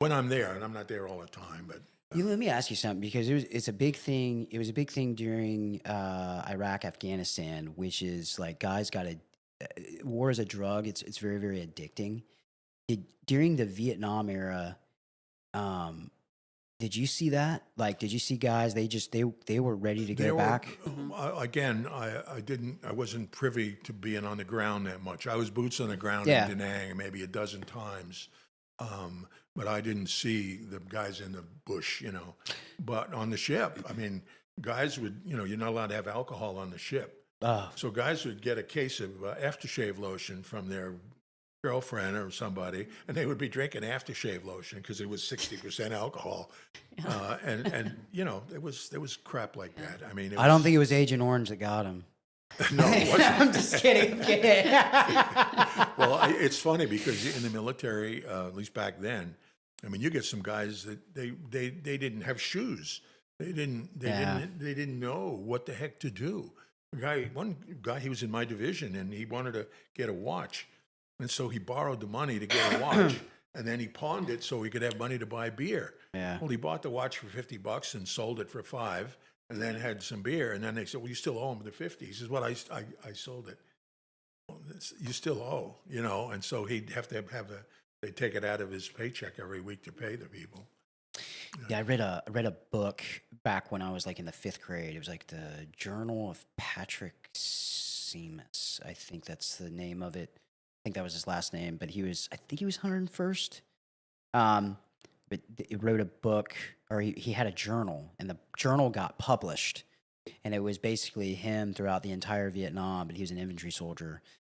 when I'm there, and I'm not there all the time, but Let me ask you something because it's a big thing. It was a big thing during Iraq, Afghanistan, which is like guys got a war is a drug. It's very very addicting. During the Vietnam era, um, did you see that? Like, did you see guys? They were ready to there go were back. again. I wasn't privy to being on the ground that much. I was boots on the ground in Yeah, Da Nang maybe a dozen times, but I didn't see the guys in the bush, you know. But on the ship, I mean, guys would, you know, you're not allowed to have alcohol on the ship. oh, So guys would get a case of aftershave lotion from their girlfriend or somebody, and they would be drinking aftershave lotion because it was 60% alcohol, and you know there was crap like that. I mean, it I don't was think it was Agent Orange that got him. no, it wasn't. I'm just kidding. I'm kidding. Well, it's funny because in the military, at least back then, I mean, you get some guys that they didn't have shoes. Yeah. They didn't know what the heck to do. One guy, he was in my division, and he wanted to get a watch, and so he borrowed the money to get a watch, and then he pawned it so he could have money to buy beer. Yeah. Well, he bought the watch for $50 and sold it for 5, and then had some beer, and then they said, "Well, you still owe him the 50." He says, "Well, I sold it." You still owe, you know, and so he'd have to have they take it out of his paycheck every week to pay the people. Yeah, I read a book back when I was like in the fifth grade. It was like the Journal of Patrick Seamus. I think that's the name of it. I think that was his last name, but I think he was 101st. Um, but he wrote a book, or he had a journal, and the journal got published, and it was basically him throughout the entire Vietnam. But he was an infantry soldier,